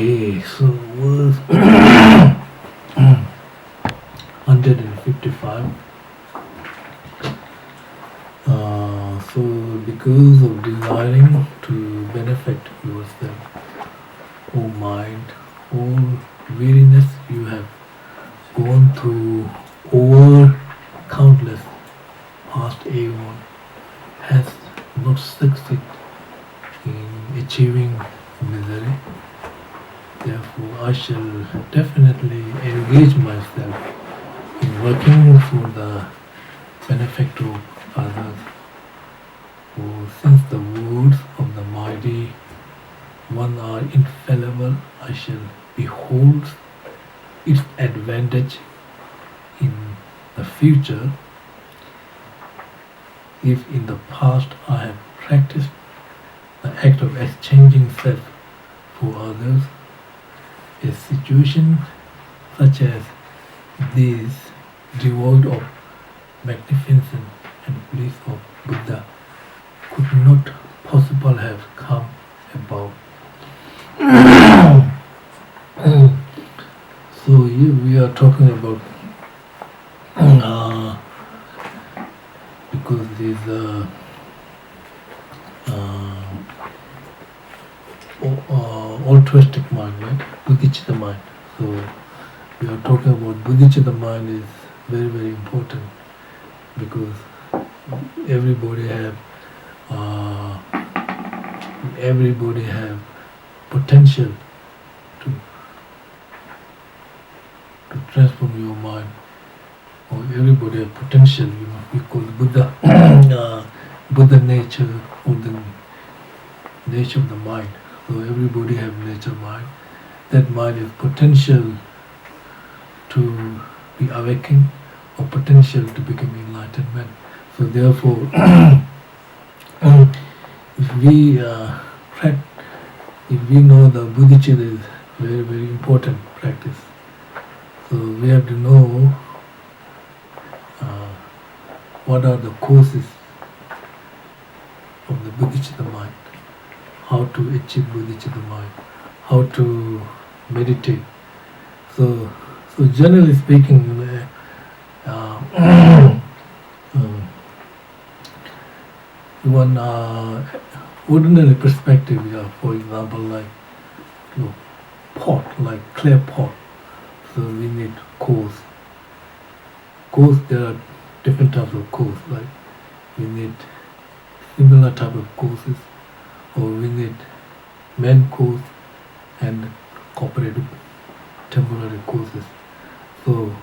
Okay, so verse 155. So because of desiring to benefit yourself, O mind, all weariness you have gone through over countless past aeon has not succeeded in achieving misery. Therefore, I shall definitely engage myself in working for the benefit of others. For since the words of the mighty one are infallible, I shall behold its advantage in the future. If in the past I have practiced the act of exchanging self for others, a situation such as this, devoid of magnificence and bliss of Buddha, could not possibly have come about. So here we are talking about because this altruistic mind, right? Bodhisattva mind. So we are talking about Bodhisattva mind is very, very important because everybody have potential to transform your mind, or everybody have potential. We call Buddha Buddha nature, or the nature of the mind. So everybody have nature mind. That mind is potential to be awakened or potential to become enlightenment. So therefore, if we know the bodhicitta is very, very important practice, so we have to know what are the causes of the bodhicitta mind, how to achieve bodhicitta mind, how to meditate. So generally speaking, one ordinary perspective, for example, like pot, like clay pot. So we need coals. Coals, there are different types of coals. Like we need similar type of courses, or we need main course and cooperative temporary courses. So,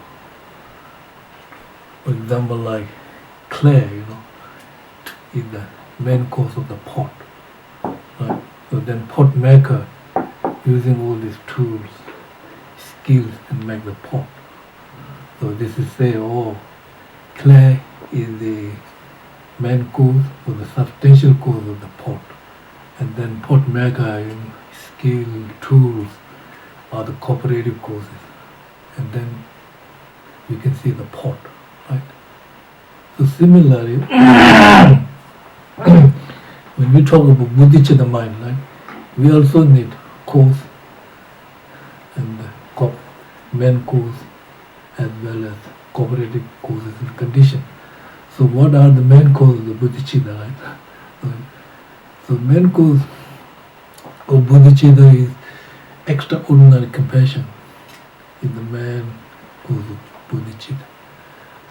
for example, like clay, is the main course of the pot. Right? So then pot maker using all these tools, skills, and make the pot. So this is say, clay is the main course or the substantial course of the pot, and then pot maker, skill, tools are the cooperative courses, and then you can see the pot, right? So similarly, when we talk about bodhicitta mind, right, we also need cause and main cause as well as cooperative causes and conditions. So what are the main causes of bodhicitta, right? So main cause of bodhicitta is extraordinary compassion is the main cause of bodhicitta.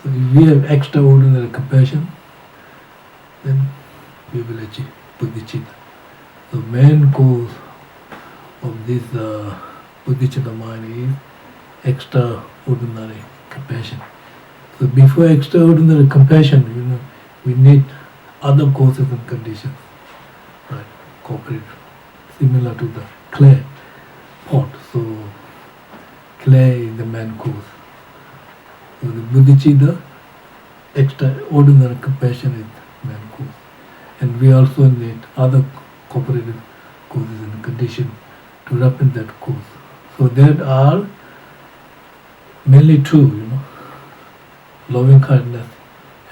So if we have extraordinary compassion, then we will achieve bodhicitta. The main cause of this bodhicitta mind is extraordinary compassion. So before extraordinary compassion, we need other causes and conditions, right? Cooperative, similar to the clay pot. So clay is the main cause. So the bodhicitta, extraordinary compassion is the main cause. And we also need other cooperative causes and conditions to represent that cause. So there are mainly two, loving kindness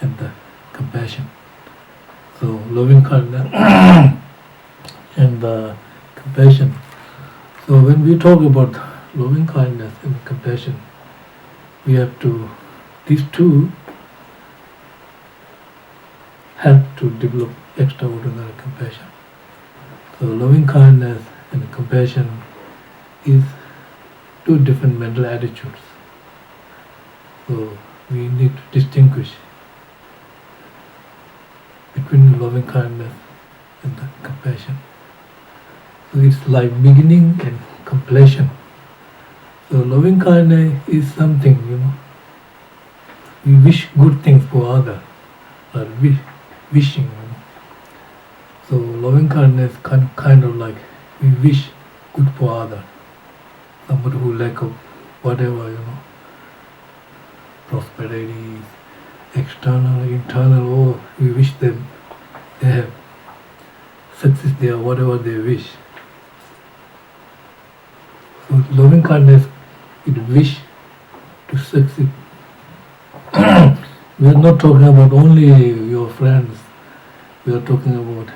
and the compassion. So loving kindness and the compassion So when we talk about loving kindness and compassion, we have to, these two help to develop extraordinary compassion. So loving kindness and compassion is two different mental attitudes. So we need to distinguish between loving kindness and the compassion. So it's like beginning and completion. So loving kindness is something, we wish good things for others, or wishing. So loving kindness kind of like we wish good for others. Somebody who lack of whatever, prosperity, external, internal, or we wish them they have success there, whatever they wish. So loving kindness, it wish to succeed. We are not talking about only your friends. We are talking about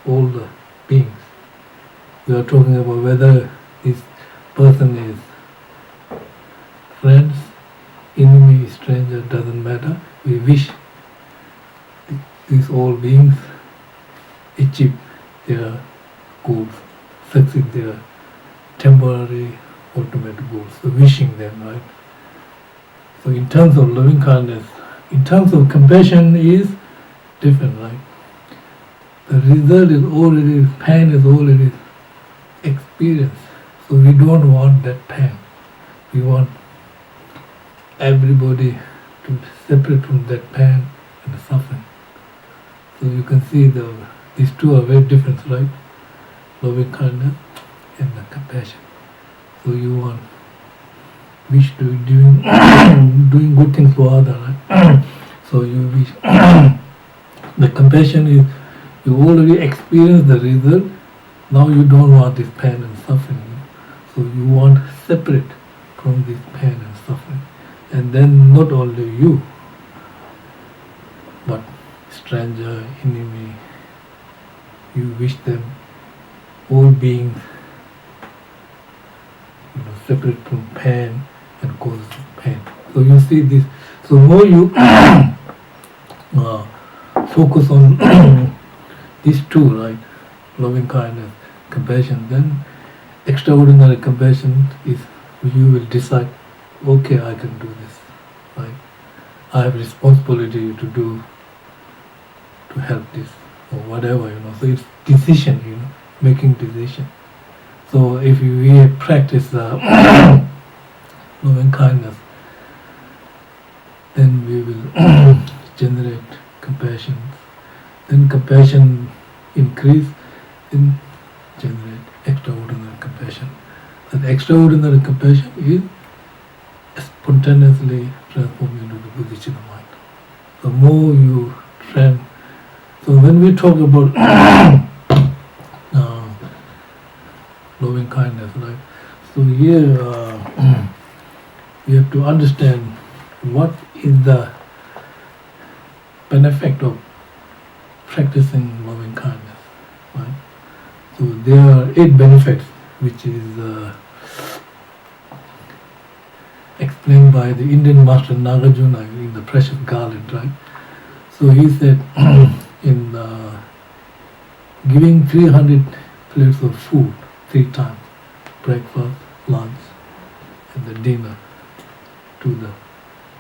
all the beings. We are talking about whether this person is friends, enemy, stranger, doesn't matter. We wish these all beings achieve their goals, succeed their temporary ultimate goals. So wishing them, right? So in terms of loving kindness, in terms of compassion is different, right? The result is already, pain is already experienced. So we don't want that pain. We want everybody to separate from that pain and the suffering. So you can see these two are very different, right? Loving kindness and the compassion. So you want wish to doing doing good things for others, right? So you wish the compassion is you already experienced the result. Now you don't want this pain and suffering. So you want separate from this pain and suffering. And then not only you, but stranger, enemy, you wish them, all beings, separate from pain and causes of pain. So you see this. So more you focus on these two, right? Loving kindness, compassion. Then extraordinary compassion is you will decide, okay, I can do this, right? I have responsibility to help this or whatever, So it's decision, making decision. So if we practice loving kindness, then we will generate compassion. Then compassion increase, then generate extraordinary compassion. And extraordinary compassion is spontaneously transformed into the Bodhisattva mind. The more you train. So when we talk about loving kindness, right? So here we have to understand what is the benefit of practicing loving kindness, right? So there are 8 benefits, which is explained by the Indian master Nagarjuna in the Precious Garland, right? So he said in giving 300 plates of food 3 times, breakfast, lunch, and the dinner to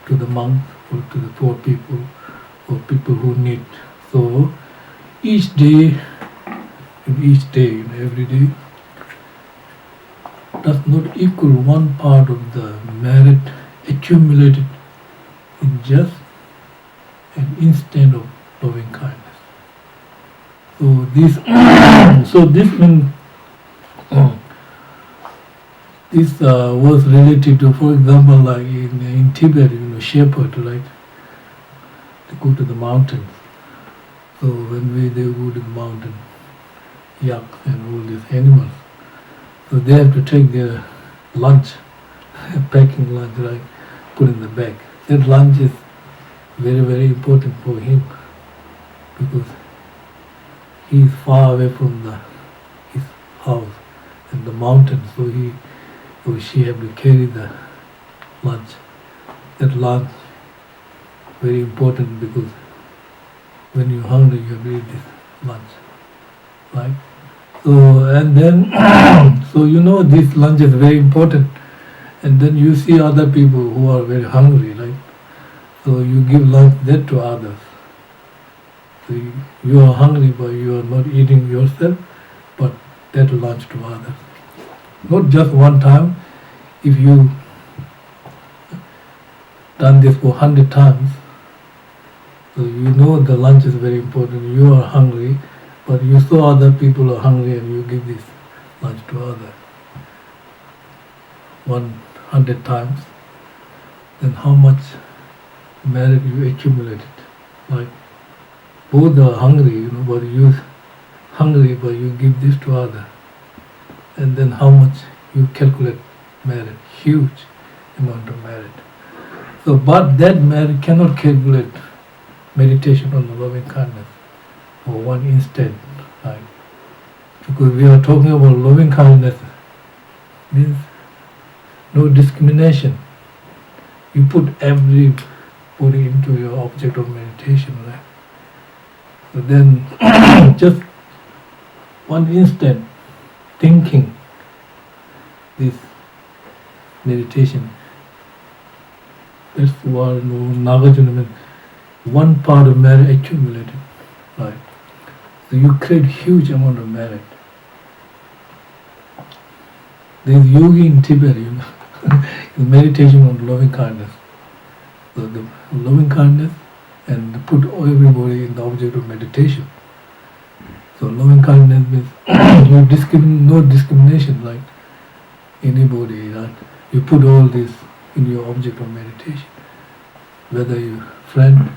the monks or to the poor people or people who need. So each day, every day, does not equal 1 part of the merit accumulated in just an instant of loving kindness. So this means this was related to, for example, like in Tibet, shepherd, right? They go to the mountains. So when they go to the mountain, yak and all these animals, so they have to take their lunch, packing lunch, right? Put in the bag. That lunch is very, very important for him because he is far away from his house in the mountain, so he or she have to carry the lunch. That lunch very important because when you're hungry you have to eat this lunch, right? So and then so this lunch is very important, and then you see other people who are very hungry, right? So you give lunch that to others. So you are hungry but you are not eating yourself, but that lunch to others. Not just one time. If you done this for 100 times, so the lunch is very important. You are hungry, but you saw other people are hungry and you give this lunch to others 100 times, then how much merit you accumulated? Like both are hungry, but you hungry, but you give this to others, and then how much you calculate merit? Huge amount of merit. So, but that merit cannot calculate meditation on the loving kindness for one instant, right? Because we are talking about loving kindness, means no discrimination. You put everybody into your object of meditation, right? So then, just one instant thinking this meditation. That's what Nagarjuna means. One part of merit accumulated, right? So you create huge amount of merit. There's yogi in Tibet, meditation on loving kindness. So the loving kindness and put everybody in the object of meditation. So loving kindness means no discrimination, like anybody, right? You put all this in your object of meditation. Whether you friend,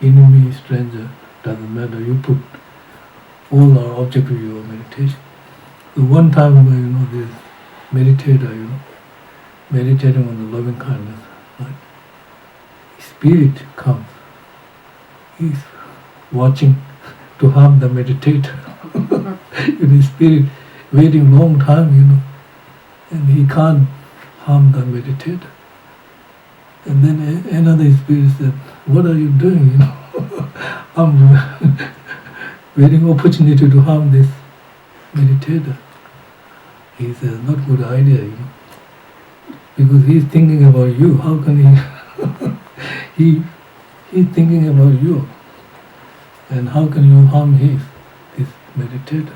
enemy, stranger, doesn't matter. You put all our object of your meditation. So one time, this meditator, meditating on the loving kindness, right? Spirit comes. He's watching to harm the meditator. The spirit waiting long time, and he can't harm the meditator. And then another spirit said, "What are you doing? I'm waiting opportunity to harm this meditator." He says, "Not good idea, because he's thinking about you. How can he? He's thinking about you, and how can you harm this meditator?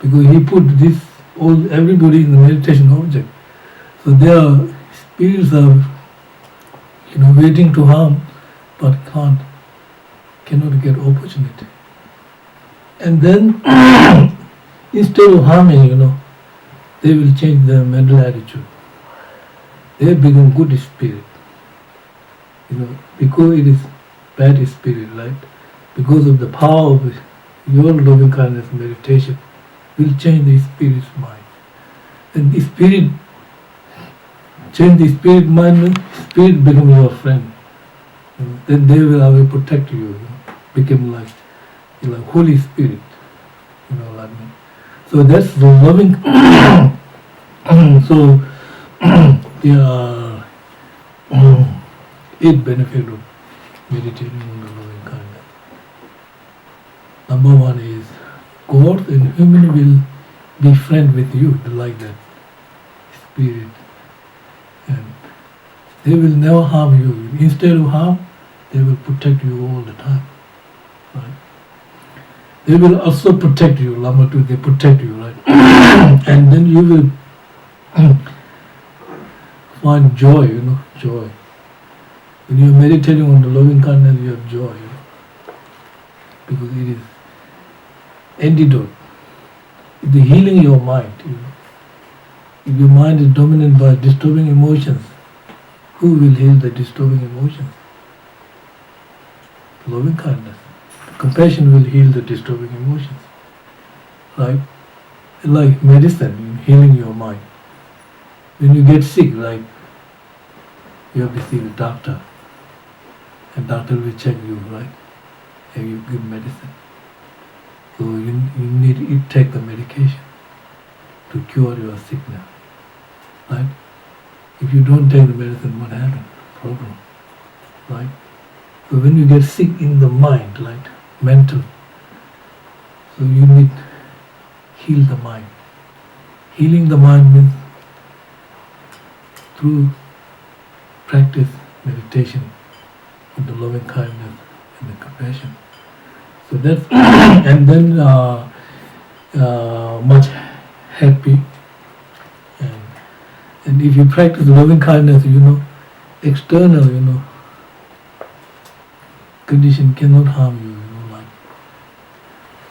Because he put everybody in the meditation object. So their spirits are, waiting to harm, but cannot get opportunity. And then instead of harming, they will change their mental attitude. They become good spirit. Because it is bad spirit, right? Because of the power of your loving kindness meditation will change the spirit's mind. And the spirit change the spirit mind, spirit become your friend. Then they will protect you, become like Holy Spirit, like me. So that's the loving. So there are 8 benefits of meditating on the loving kindness. Number 1 is God and human will be friend with you, like that spirit, and they will never harm you. Instead of harm, they will protect you all the time, right? They will also protect you, Lama too, they protect you, right? And then you will find joy, joy. When you are meditating on the loving kindness, you have joy, because it is antidote. It is healing your mind. If your mind is dominated by disturbing emotions, who will heal the disturbing emotions? Loving kindness. Compassion will heal the disturbing emotions, right? Like medicine, healing your mind. When you get sick, right, you have to see the doctor, and doctor will check you, right, and you give medicine. So you need to take the medication to cure your sickness. Right? If you don't take the medicine, what happens? Problem. Right? So when you get sick in the mind, right, mental, so you need heal the mind. Healing the mind means through practice meditation with the loving kindness and the compassion. So that's and then much happy, and if you practice loving kindness, external, condition cannot harm you,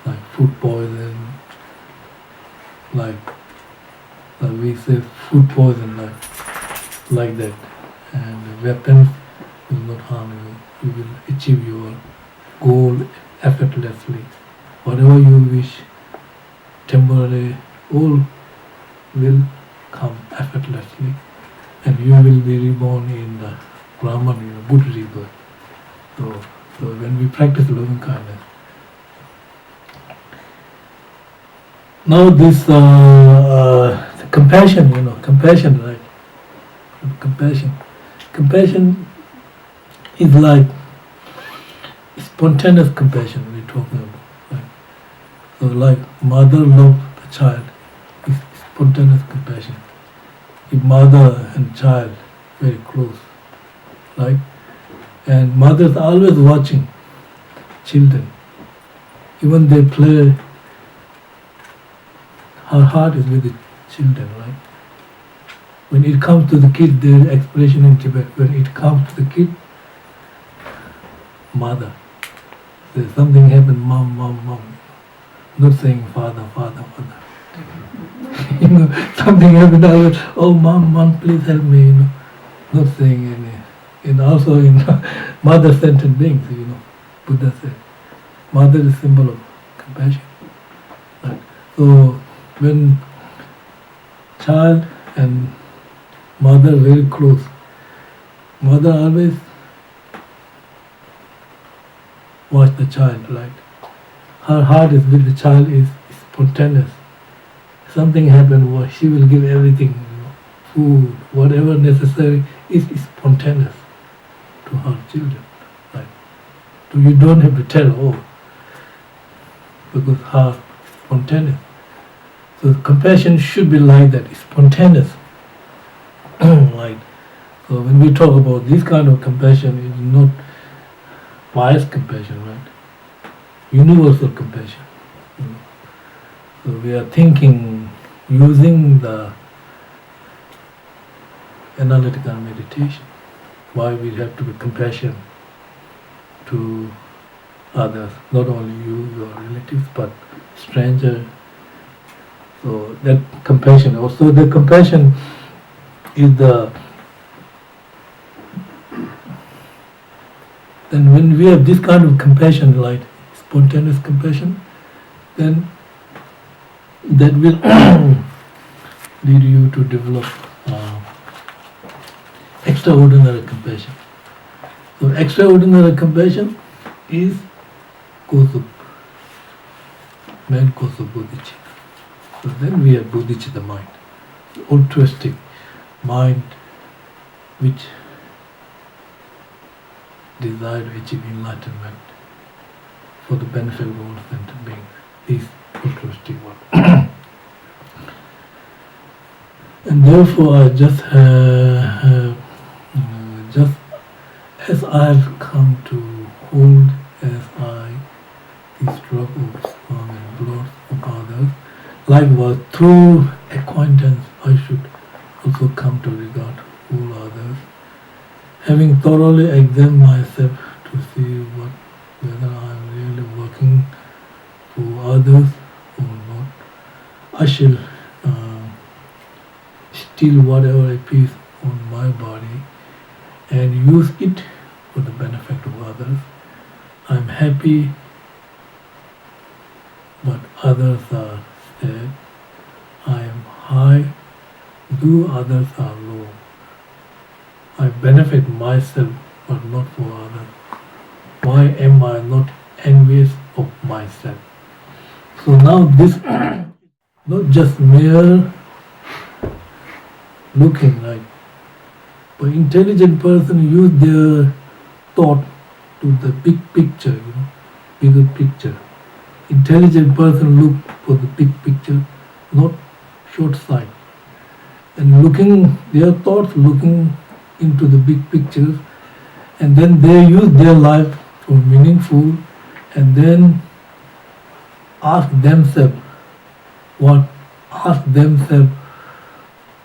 like food poison, like we say food poison, like that, and weapons will not harm you. You will achieve your goal effortlessly. Whatever you wish, temporarily, all will come effortlessly, and you will be reborn in the Brahman, Buddha rebirth. So when we practice loving kindness, now this compassion, right? Compassion is like spontaneous compassion we're talking about. Right? So like mother love the child, is spontaneous compassion. If mother and child very close, right? And mothers are always watching children. Even they play, her heart is with the children, right? When it comes to the kid, their expression in Tibet, when it comes to the kid, mother, there's something happened, mom, not saying father. Something happened, oh mom, please help me, not saying any. And also in mother sentient beings, Buddha said, mother is symbol of compassion. Right? So when child and mother very close, mother always watch the child, right? Her heart is with the child, is spontaneous. Something happened, she will give everything, food, whatever necessary, is spontaneous to her children. Right? So you don't have to tell, because her spontaneous. So compassion should be like that, spontaneous. Right? So when we talk about this kind of compassion, it's not biased compassion, right? Universal compassion. So we are thinking, using the analytical meditation, why we have to be compassionate to others, not only you, your relatives, but stranger. So that compassion, also the compassion is then when we have this kind of compassion, like spontaneous compassion, then that will lead you to develop extraordinary compassion. So extraordinary compassion is main cause of bodhicitta. So then we have bodhicitta mind, altruistic mind which desire to achieve enlightenment for the benefit of all sentient beings. This altruistic one. And therefore I just as I've come to hold as I this drop of sperm and blood of others, likewise through acquaintance I should also come to regard all others, having thoroughly examined myself to see whether I am really working for others or not. I shall steal whatever appears on my body and use it for the benefit of others. I am happy, but others are sad. I am high, though others are low. I benefit myself, but not for others. Why am I not envious of myself? So now this not just mere looking, right? But intelligent person use their thought to the big picture, bigger picture. Intelligent person look for the big picture, not short sight. And looking their thoughts, looking into the big pictures, and then they use their life for meaningful, and then ask themselves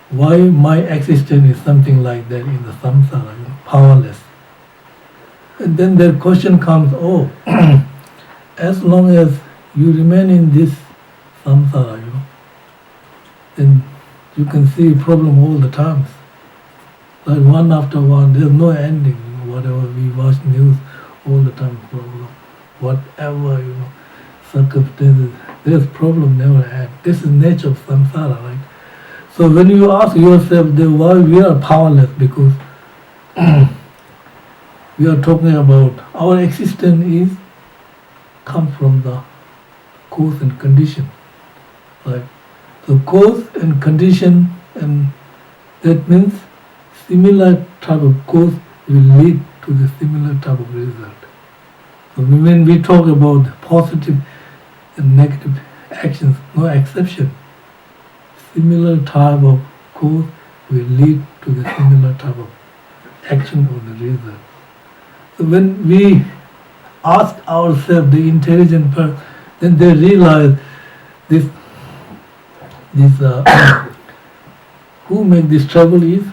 why my existence is something like that in the samsara, powerless. And then their question comes, as long as you remain in this samsara, then you can see problem all the times. Like one after one, there's no ending. Whatever we watch news all the time, problem. Whatever, circumstances, there's problem never end. This is nature of samsara, right? So when you ask yourself why we are powerless, because we are talking about our existence comes from the cause and condition, right? So cause and condition, and that means similar type of cause will lead to the similar type of result. So when we talk about positive and negative actions, no exception. Similar type of cause will lead to the similar type of action or the result. So when we ask ourselves, the intelligent person, then they realize this who make this trouble is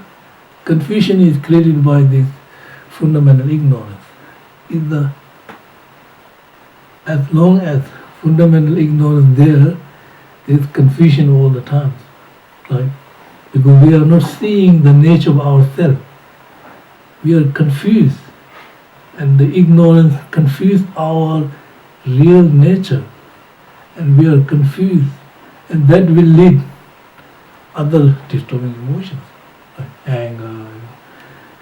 confusion is created by this fundamental ignorance. As long as fundamental ignorance there's confusion all the time, right? Because we are not seeing the nature of ourselves. We are confused, and the ignorance confuses our real nature, and we are confused, and that will lead other disturbing emotions like anger,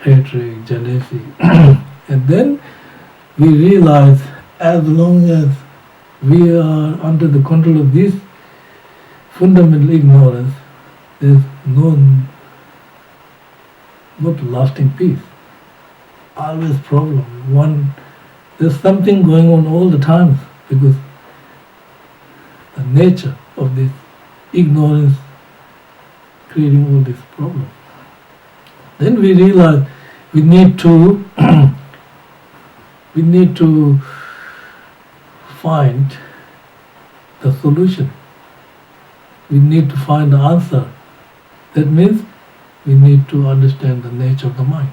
hatred, jealousy. And then we realize as long as we are under the control of this fundamental ignorance, there's not lasting peace. Always problem. There's something going on all the time, because the nature of this ignorance creating all this problem. Then we realize we need to find the solution. We need to find the answer. That means we need to understand the nature of the mind.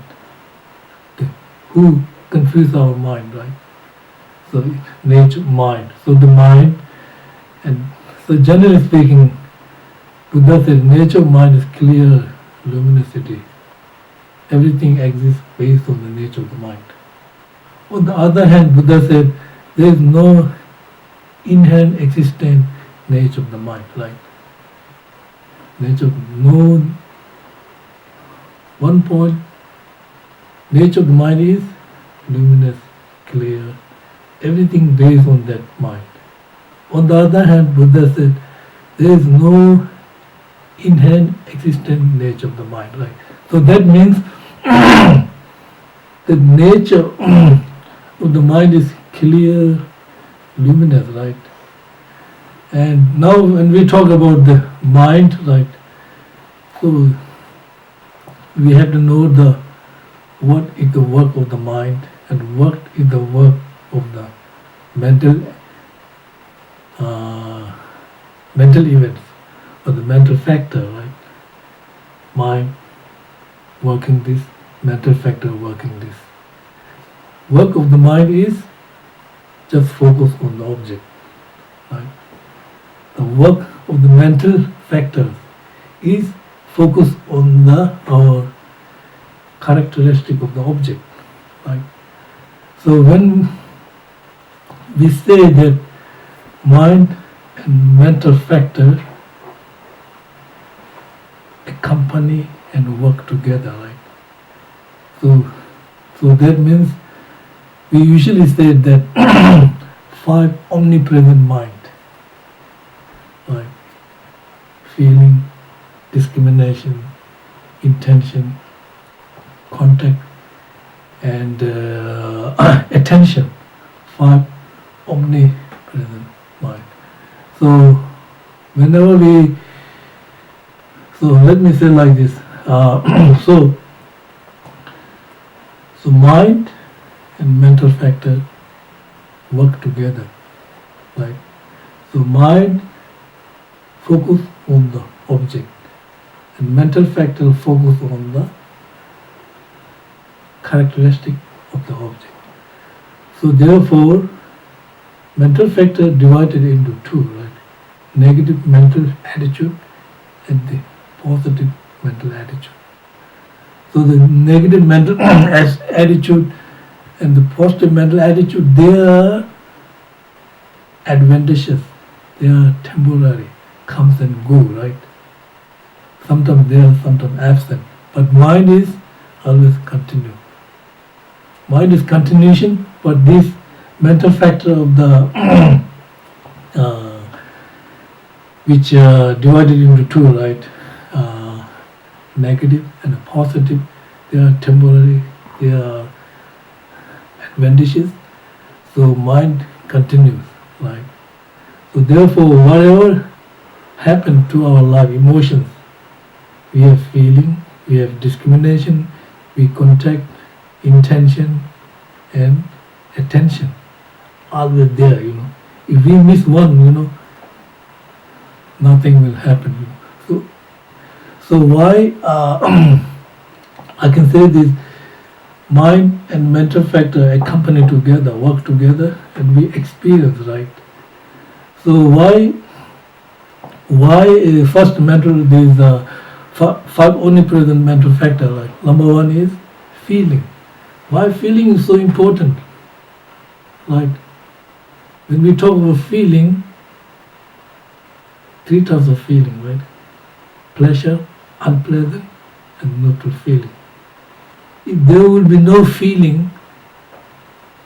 Who confuse our mind, right? So nature, mind. So the mind, and so generally speaking, Buddha said nature of mind is clear luminosity. Everything exists based on the nature of the mind. On the other hand, Buddha said there is no inherent existent nature of the mind, like nature of no one point. Nature of the mind is luminous, clear, everything based on that mind. On the other hand, Buddha said there is no inherent existent nature of the mind, right? So that means the nature of the mind is clear, luminous, right? And now when we talk about the mind, right, so we have to know what is the work of the mind and what is the work of the mental events or the mental factor, right? Mind working this, mental factor working this. Work of the mind is just focus on the object, right? The work of the mental factors is focus on our characteristic of the object, right? So when we say that mind and mental factor accompany and work together, right? So that means we usually say that five omnipresent mind, right? Feeling, discrimination, intention, contact, and attention. 5 omnipresent mind. So whenever so let me say like this. So mind and mental factor work together, right? So mind focus on the object, and mental factor focus on the characteristic of the object. So therefore, mental factor divided into 2, right? Negative mental attitude and the positive mental attitude. So the negative mental attitude and the positive mental attitude, they are advantageous, they are temporary, comes and go, right? Sometimes they are, sometimes absent. But mind is always continue. Mind is continuation, but this mental factor of the which divided into 2, right? Negative and positive, they are temporary, they are advantageous. So mind continues, right? So therefore, whatever happened to our life, emotions, we have feeling, we have discrimination, we contact, intention, and attention, always there, If we miss one, nothing will happen. So why I can say this: mind and mental factor accompany together, work together, and we experience, right? So why first mental, there is 5 omnipresent mental factor, like number 1 is feeling. Why feeling is so important? Like when we talk about feeling, 3 types of feeling, right? Pleasure, unpleasant, and neutral feeling. If there will be no feeling,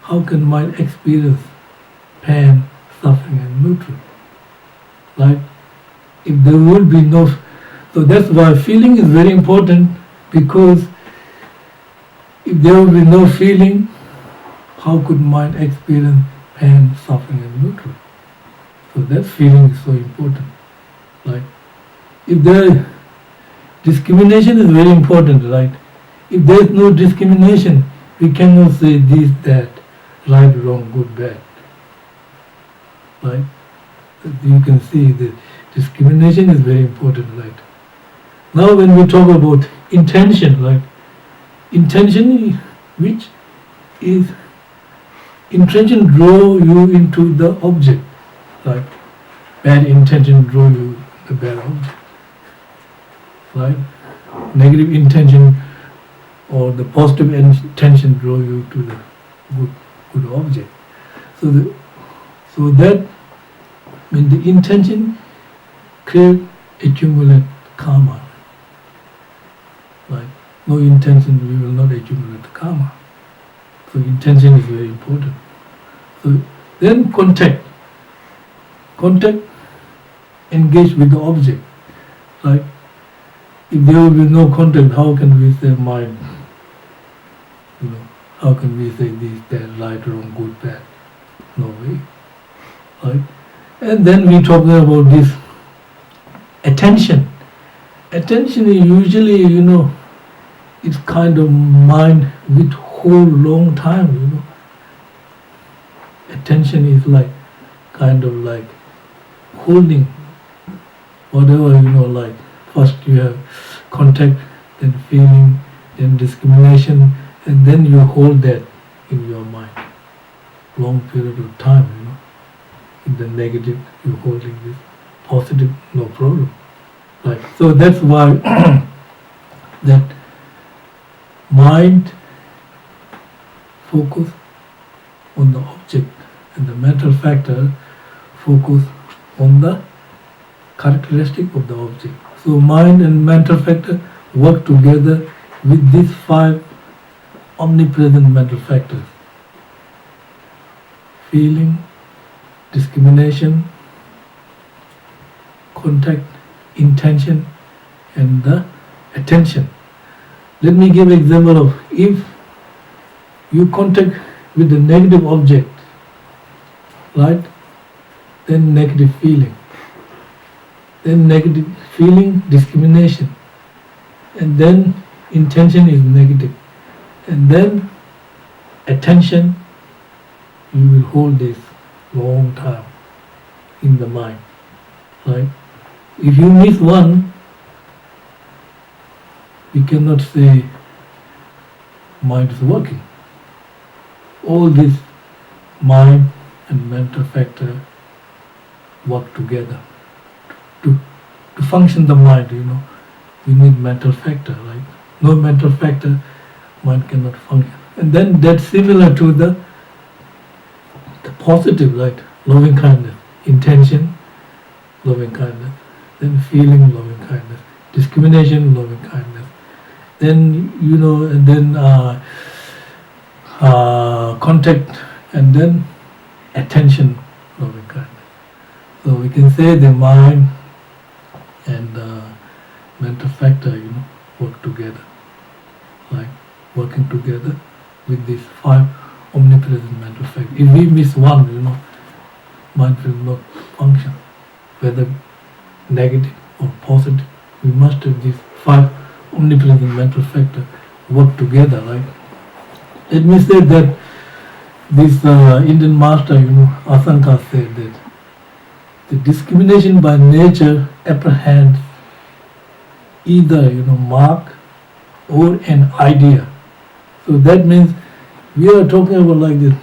how can mind experience pain, suffering, and neutral? Right? If there will be no, so that's why feeling is very important, because if there will be no feeling, how could mind experience pain, suffering, and neutral? So that feeling is so important. Right? If there discrimination is very important, right? If there is no discrimination, we cannot say this, that, right, wrong, good, bad. Right? You can see that discrimination is very important, right? Now when we talk about intention, right? Intention, which is intention draw you into the object, right? Bad intention draw you the bad object, right? Negative intention or the positive intention draw you to the good object. So that means the intention create accumulate karma. Right? No intention, we will not accumulate karma. So intention is very important. So then contact engage with the object, right? If there will be no contact, how can we say mind? How can we say this, that, right, wrong, good, bad? No way, right? And then we talk about this attention. Attention is usually, it's kind of mind with whole long time, Attention is like kind of like holding whatever, like first you have contact, then feeling, then discrimination, and then you hold that in your mind. Long period of time, In the negative, you're holding this. Positive, no problem. Right. So that's why that mind focus on the object and the mental factor focus on the characteristic of the object. So mind and mental factor work together with these 5 omnipresent mental factors: feeling, discrimination, contact, intention, and the attention. Let me give an example of if you contact with the negative object, right? Then negative feeling. Then negative feeling, discrimination. And then intention is negative. And then attention, you will hold this long time in the mind, right? If you miss one, we cannot say mind is working. All this mind and mental factor work together. To function the mind, we need mental factor, right? No mental factor, mind cannot function. And then that's similar to the positive, right? Loving kindness, intention, loving kindness, then feeling, loving kindness, discrimination, loving kindness, then and then contact, and then attention, loving kindness. So we can say the mind and mental factor, work together, like working together with these 5 omnipresent mental factors. If we miss one, mind will not function, whether negative or positive. We must have these 5 omnipresent mental factors work together, right? Let me say that this Indian master, Asanka said that the discrimination by nature apprehends either, mark or an idea. So that means we are talking about like this.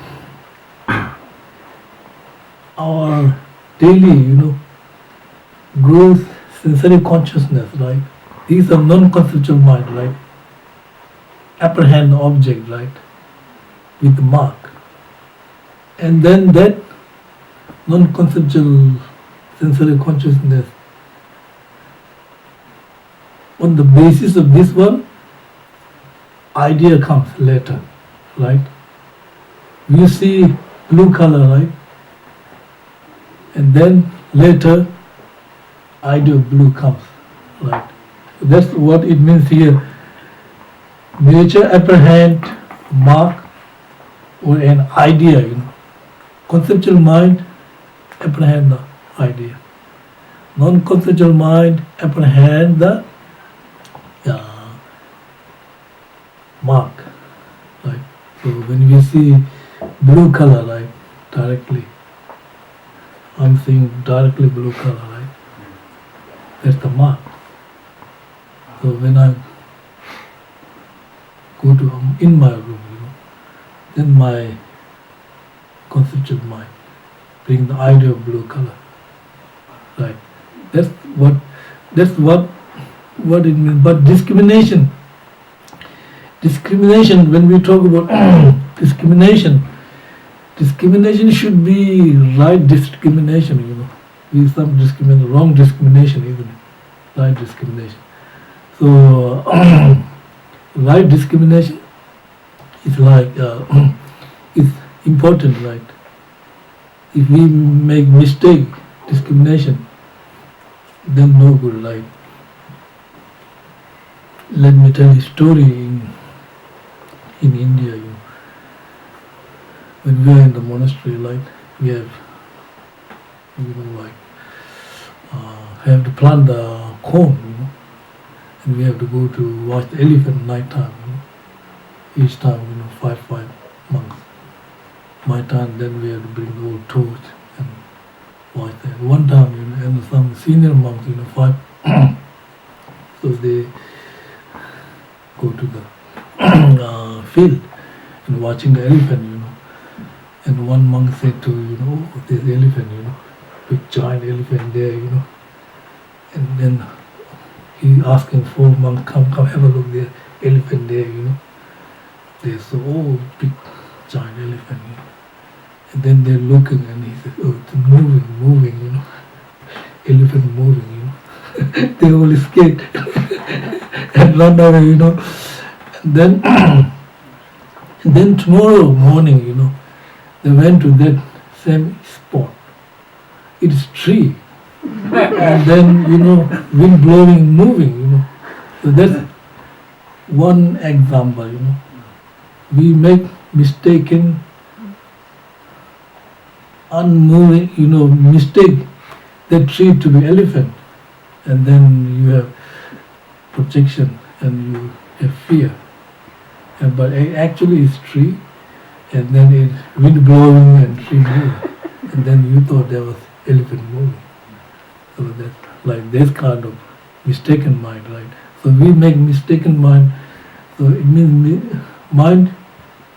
Our daily, growth, sensory consciousness, right? These are non-conceptual mind, right? Apprehend object, right? With mark. And then that non-conceptual sensory consciousness, on the basis of this one, idea comes later, right? You see blue color, right? And then later, idea of blue comes, right? That's what it means here. Nature apprehend, mark, or an idea, Conceptual mind apprehend the idea. Non-conceptual mind apprehend the mark, right? So when we see blue color, right, directly, I'm seeing directly blue color, right? That's the mark. So when I go to in my room, then my conceptual mind bring the idea of blue color, right? That's what it means. But discrimination, when we talk about discrimination should be right discrimination, We some discrimination, wrong discrimination, isn't it? Right discrimination. So right discrimination is like is important, right? If we make mistake discrimination, then no good, right? Let me tell you a story in India. When we are in the monastery, like we have, have to plant the corn, and we have to go to watch the elephant night time. Each time, 5 monks. My time, then we have to bring the old torch and watch that. One time, and some senior monks, 5, so they go to the field and watching the elephant, And one monk said to, this elephant, big giant elephant there, And then he asking 4 monks, come have a look there, elephant there, They saw, big giant elephant, And then they're looking and he said, it's moving, Elephant moving, They all escaped and run away, And then tomorrow morning, they went to that same spot. It's tree. And then, wind blowing, moving, So one example, we make mistaken, unmoving, mistake that tree to be elephant, and then you have projection and you have fear. But actually it's tree, and then it's wind blowing and tree moving, and then you thought there was elephant moving. So that's like this kind of mistaken mind, right? So we make mistaken mind. So it means mind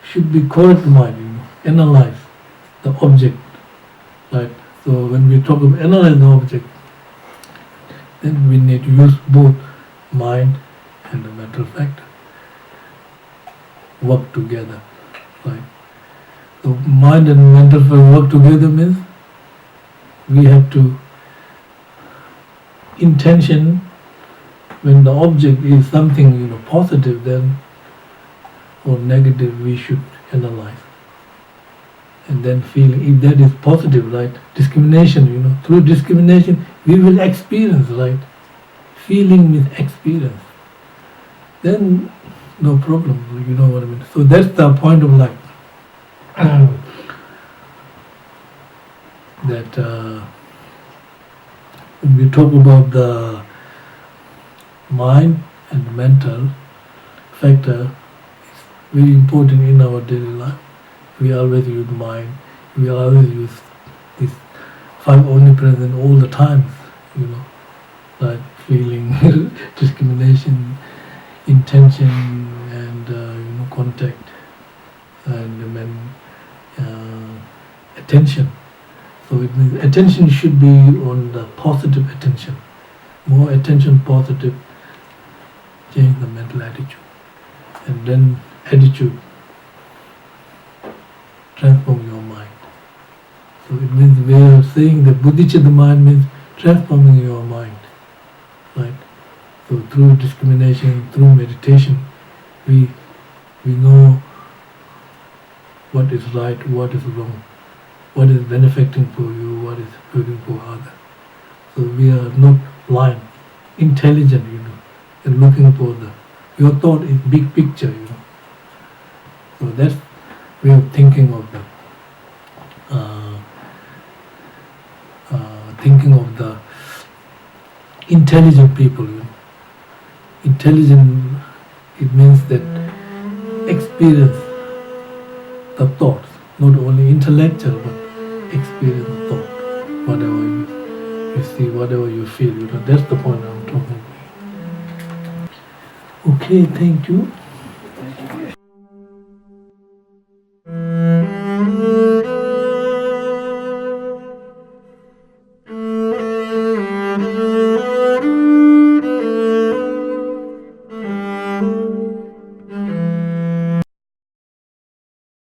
should be correct mind, analyze the object, right? So when we talk of analyze the object, then we need to use both mind and the mental factor work together, right? So mind and mental factor work together means we have to intention. When the object is something positive, then or negative, we should analyze. And then feeling, if that is positive, right? Discrimination, through discrimination we will experience, right? Feeling with experience. Then no problem, you know what I mean? So that's the point of life. That when we talk about the mind and mental factor, it's very important in our daily life. We always use mind, we always use this five omnipresent all the time, like feeling, discrimination, intention, and contact, and then attention. So it means attention should be on the positive attention. More attention positive, change the mental attitude. And then attitude, transform your mind. So it means we are saying that Bodhisattva mind means transforming your mind, right? So through discrimination, through meditation, we know what is right, what is wrong, what is benefiting for you, what is hurting for others. So we are not blind, intelligent, and looking for your thought is big picture, So that's way of thinking of the intelligent people. Intelligent, it means that experience the thoughts, not only intellectual but experience thought, whatever you see, whatever you feel. That's the point I'm talking about. Okay, thank you.